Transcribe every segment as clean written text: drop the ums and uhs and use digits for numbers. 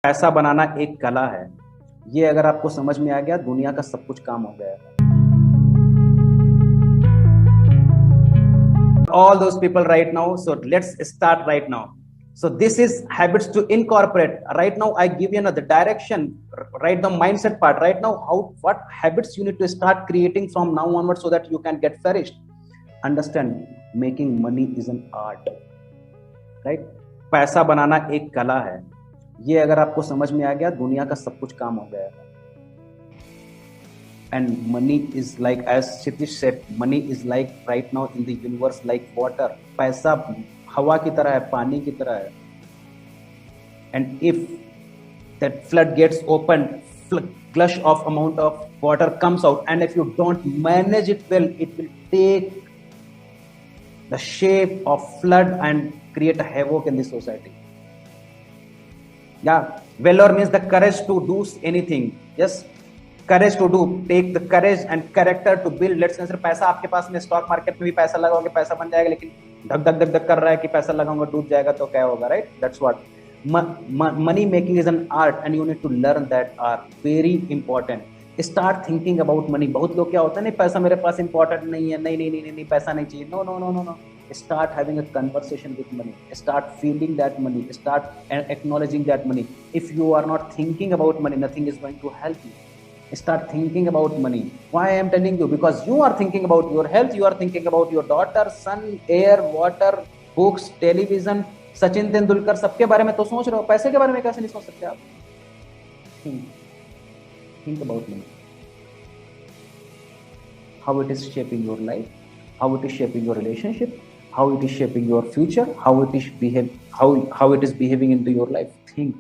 पैसा बनाना एक कला है। ये अगर आपको समझ में आ गया, दुनिया का सब कुछ काम हो जाएगा। All those people right now, so let's start right now. So this is habits to incorporate. Right now I give you the direction, right, the mindset part. Right now, what habits you need to start creating from now onwards so that you can get flourished. Understand, making money is an art, right? पैसा बनाना एक कला है। ये अगर आपको समझ में आ गया, दुनिया का सब कुछ काम हो जाएगा। And money is like, as Shitish said, money is like right now in the universe like water. पैसा हवा की तरह है, पानी की तरह है। And if that flood gets opened, gush of amount of water comes out, and if you don't manage it well, it will take the shape of flood and create a havoc in the society. Yeah, valor means the courage to do anything. Yes, courage to do, take the courage and character to build. Let's say पैसा आपके पास में, stock market में भी पैसा लगाओगे पैसा बन जाएगा, लेकिन धक धक धक धक कर रहा है कि पैसा लगाऊंगा डूब जाएगा तो क्या होगा, right? That's what money making is an art and you need to learn that art. Very important. Start thinking about money. बहुत लोग क्या होता है, नहीं पैसा मेरे पास इंपॉर्टेंट नहीं है, नहीं पैसा नहीं चाहिए। No no no no no, start having a conversation with money, start feeling that money, start acknowledging that money. If you are not thinking about money, nothing is going to help you. Start thinking about money. Why I am telling you? Because you are thinking about your health, you are thinking about your daughter, son, air, water, books, television, Sachin Tendulkar, सबके बारे में तो सोच रहे हो, पैसे के बारे में कैसे नहीं सोच सकते आप? Think about money. How it is shaping your life, how it is shaping your relationship, how it is shaping your future, how it is behaving into your life. Think.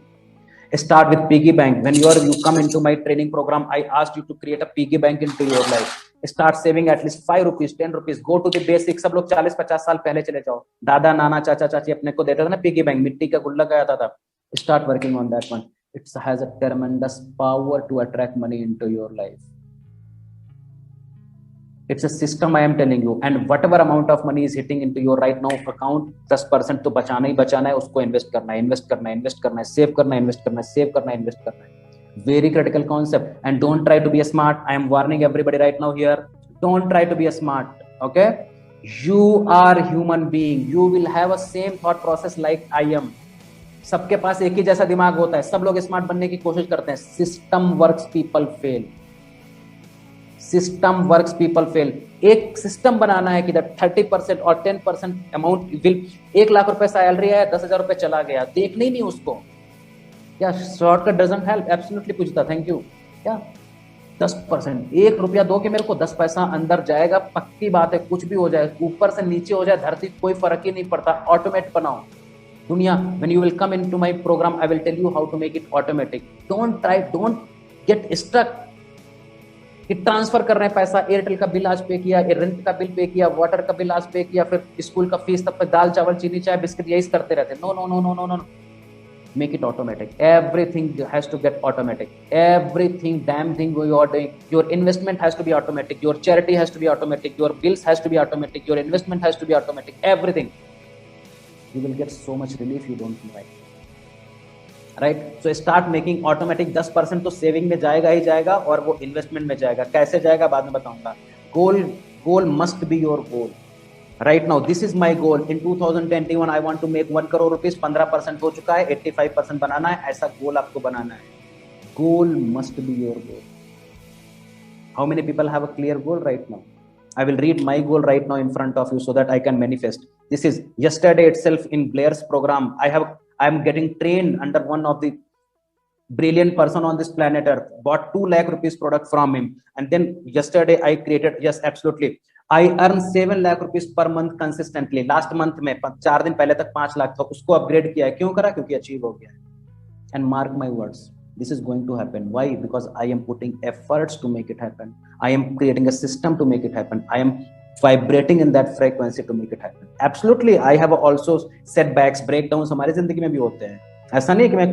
Start with piggy bank. When you come into my training program, I asked you to create a piggy bank into your life. Start saving at least 5 rupees, 10 rupees. Go to the basics. सब लोग 40-50 साल पहले चले जाओ। दादा नाना चाचा चाची अपने को देते थे ना पिगी बैंक, मिट्टी का गुल्लक आया था। Start working on that one. It has a tremendous power to attract money into your life. It's a system, I am telling you. And whatever amount of money is hitting into your right now account, 10% तो बचाना ही बचाना है, उसको invest करना है, save करना है, invest करना है। Very critical concept. And don't try to be a smart. I am warning everybody right now here. Don't try to be a smart. Okay? You are human being. You will have a same thought process like I am. सबके पास एक ही जैसा दिमाग होता है, सब लोग smart बनने की कोशिश करते हैं। System works, people fail. System works, people fail. एक सिस्टम बनाना है कि 30% और 10% अमाउंट विल, 1 लाख रुपए सैलरी है, 10,000 रुपए चला गया, देखना ही नहीं उसको। क्या शॉर्टकट डजंट हेल्प? एब्सोल्युटली पूछता, थैंक यू। क्या 10%, 1 रुपया दो कि मेरे को 10 पैसा अंदर जाएगा, पक्की बात है। कुछ भी हो जाए, ऊपर से नीचे हो जाए, धरती कोई फर्क ही नहीं पड़ता। ऑटोमेट बनाओ दुनिया। When you will come into my program, I will tell you how to make it automatic. Don't get stuck कि ट्रांसफर कर रहे हैं पैसा, एयरटेल का बिल आज पे किया, रेंट का बिल पे किया, वाटर का बिल आज पे किया, फिर स्कूल का फीस, तब तक दाल चावल चीनी चाय बिस्किट यही करते रहते। No no no no no no, make it automatic. Everything has to get automatic. Everything, damn thing you are doing. Your investment has to be automatic, your charity has to be automatic, your bills has to be automatic, your investment has to be automatic. Everything, you will get so much relief, you don't know right. Right, so start making automatic. 10% तो saving में जाएगा ही जाएगा, और वो investment में जाएगा। कैसे जाएगा बाद में बताऊंगा। Goal must be your goal. Right now this is my goal. In 2021 I want to make 1 crore rupees. 15% हो चुका है, 85% बनाना है। ऐसा गोल आपको बनाना है। Goal must be your goal. How many people have a clear goal right now? I will read my goal right now in front of you so that I can manifest. This is yesterday itself in Blair's program. I am getting trained under one of the brilliant person on this planet Earth. Bought 2 lakh rupees product from him, and then yesterday I created, yes absolutely, I earn 7 lakh rupees per month consistently. Last month में 4 दिन पहले तक 5 लाख था, उसको upgrade किया है। क्यों करा? क्योंकि अचीव हो गया है। And mark my words, this is going to happen. Why? Because I am putting efforts to make it happen. I am creating a system to make it happen. I am vibrating in that frequency to make it happen. Absolutely, I have also setbacks, breakdowns हमारी जिंदगी में भी होते हैं। ऐसा नहीं कि मैं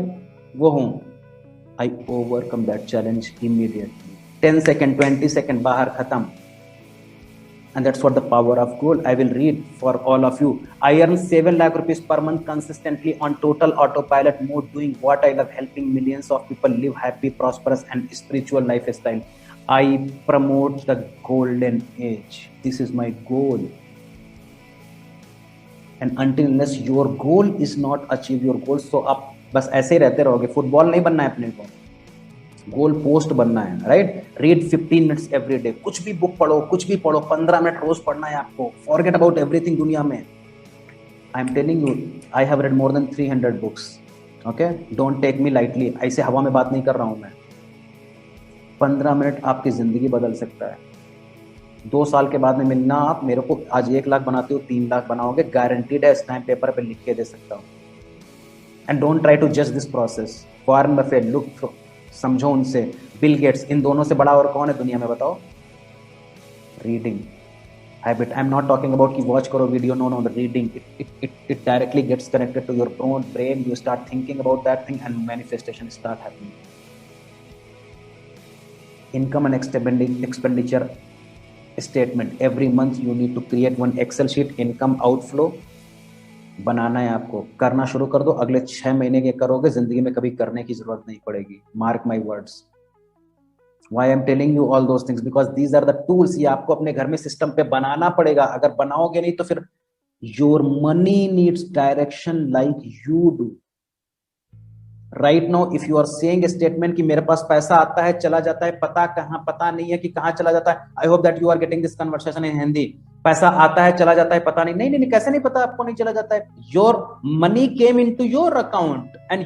वो हूँ। I overcome that challenge immediately. 10 second, 20 second बाहर खत्म। And that's what the power of goal. I will read for all of you. I earn 7 lakh rupees per month consistently on total autopilot mode, doing what I love, helping millions of people live happy, prosperous and spiritual lifestyle. I promote the golden age. This is my goal. And until unless your goal is not achieve your goal, so आप बस ऐसे ही रहते रहोगे. Football नहीं बनना है अपने को, गोल पोस्ट बनना है. Right, read 15 minutes every day. कुछ भी बुक पढ़ो, कुछ भी पढ़ो, 15 मिनट रोज पढ़ना है आपको. फॉरगेट अबाउट एवरीथिंग दुनिया में. I am telling you, I have read more than 300 books. Okay, don't take me lightly. ऐसे हवा में बात नहीं कर रहा हूं मैं. 15 मिनट आपकी जिंदगी बदल सकता है. 2 साल के बाद में मिलना, आप मेरे को आज 1 लाख बनाते हो, 3 लाख बनाओगे, गारंटीड है. स्टैम्प पेपर पे लिख के दे सकता हूँ. एंड डोंट ट्राई टू जज this process. Warren Buffett, look, समझो उनसे. बिल गेट्स, इन दोनों से बड़ा और कौन है दुनिया में बताओ? Reading habit. I am not talking about कि वॉच करो video. No no, the reading it directly gets connected to your brain. You start thinking about that thing and manifestation start happening. Income and expenditure statement. Every month you need to create one Excel sheet. Income outflow बनाना है आपको. करना शुरू कर दो. अगले 6 महीने के करोगे, जिंदगी में कभी करने की जरूरत नहीं पड़ेगी. Mark my words. Why I am telling you all those things? Because these are the tools. ये आपको अपने घर में सिस्टम पे बनाना पड़ेगा. अगर बनाओगे नहीं तो फिर your money needs direction like you do. Right now if you are saying statement कि मेरे पास पैसा आता है, चला जाता है, पता नहीं है कि कहां चला जाता है. I hope that you are getting this conversation in Hindi. पैसा आता है, चला जाता है, पता नहीं. नहीं, कैसे नहीं पता आपको? नहीं चला जाता है. Your money came into your account and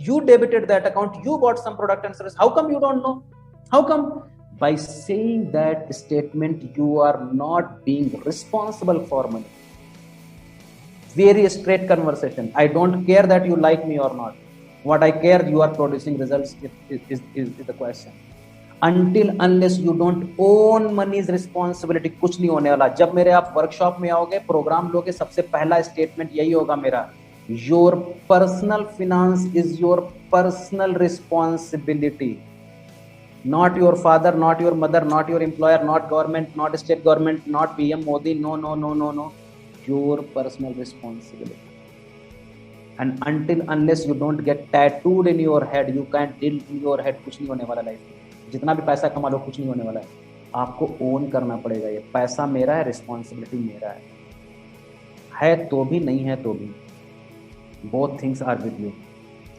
you debited that account. You bought some product and service. How come you don't know? How come? By saying that statement, you are not being responsible for money. Very straight conversation. I don't care that you like me or not. What I care, you are producing results is the question. Until unless you don't own money's responsibility, कुछ नहीं होने वाला. जब मेरे आप workshop में आओगे, programme लोगे, सबसे पहला स्टेटमेंट यही होगा मेरा. Your personal finance is your personal responsibility. Not your father, not your mother, not your employer, not government, not state government, not PM Modi. No. Your personal responsibility. And until unless you don't get tattooed in your head, you can't deal in your head. कुछ नहीं होने वाला life में. जितना भी पैसा कमा लो, कुछ नहीं होने वाला है. आपको ओन करना पड़ेगा. ये पैसा मेरा है, रिस्पॉन्सिबिलिटी मेरा है तो भी, नहीं है तो भी. Both things are with you,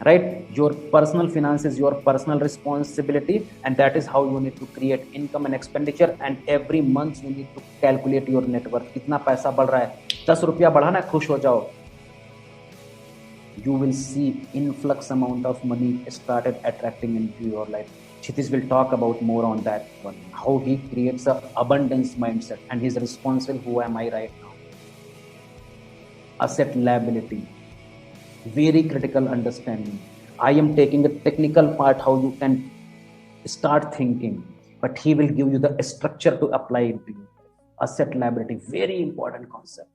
right? Your personal finance is your personal responsibility, and that is how you need to create income and expenditure. And every month you need to calculate your net worth. कितना पैसा बढ़ रहा है? 10 रुपया बढ़ा ना, खुश हो जाओ. You will see influx amount of money started attracting into your life. Kshitij will talk about more on that one. How he creates a abundance mindset, and he's responsible. Who am I right now? Asset liability. Very critical understanding. I am taking the technical part, how you can start thinking, but he will give you the structure to apply it to you. Asset liability, very important concept.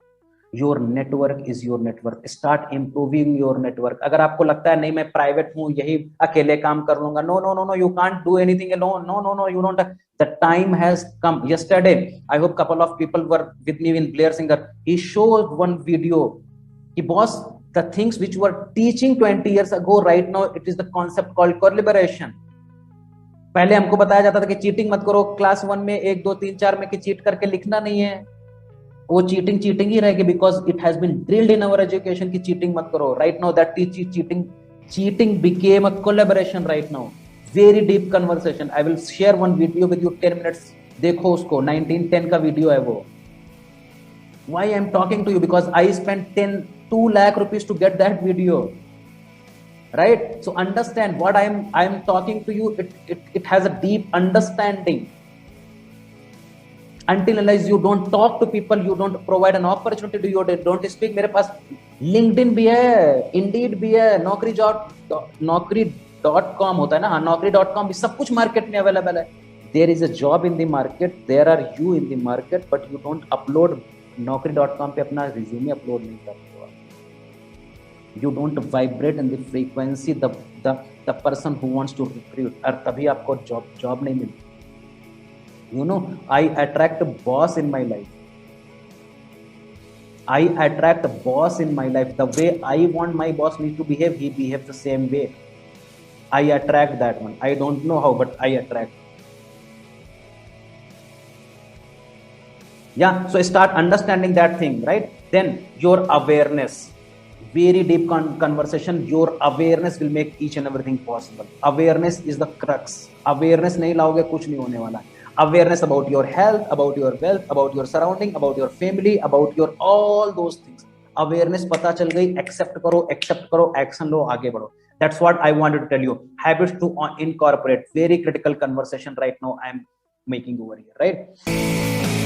Your network is your network. Start improving your network. अगर आपको लगता है नहीं मैं private हूँ, यही अकेले काम कर लूंगा, no, you can't do anything alone. No, you don't. The time has come. Yesterday, I hope couple of people were with me in Blair Singer. He showed one video. He boss, the things which were teaching 20 years ago, right now it is the concept called collaboration. पहले हमको बताया जाता था कि cheating मत करो. Class 1 में 1 2 3 4 में कि चीट करके लिखना नहीं है. वो चीटिंग ही रहेगी, because it has been drilled in our education कि चीटिंग मत करो. Right now that cheating became a collaboration right now. Very deep conversation. I will share one video with you, 10 minutes. देखो उसको, 1910 का वीडियो है वो. Why I am talking to you? Because I spent 2 lakh rupees to get that video. Right? So understand what I am talking to you. It has a deep understanding. Until unless you don't talk to people, you don't provide an opportunity to you, don't speak. मेरे पास LinkedIn भी है, Indeed भी है, Naukri.com होता है ना, हाँ, Naukri.com भी, सब कुछ मार्केट में अवेलेबल है. There is a job in the market, there are you in the market, but you don't upload. Naukri.com पे अपना रिज्यूमे अपलोड नहीं करते हो. You don't vibrate in the frequency the person who wants to recruit, और तभी आपको job नहीं मिलती. You know, I attract a boss in my life. I attract a boss in my life. The way I want my boss need to behave, he behaves the same way. I attract that one. I don't know how, but I attract. Yeah, so start understanding that thing, right? Then your awareness, very deep conversation. Your awareness will make each and everything possible. Awareness is the crux. Awareness नहीं लाओगे कुछ नहीं होने वाला. Awareness about your health, about your wealth, about your surrounding, about your family, about your all those things. Awareness पता चल गई, accept करो, action लो, आगे बढ़ो. That's what I wanted to tell you. Habits to incorporate. Very critical conversation right now I am making over here, right?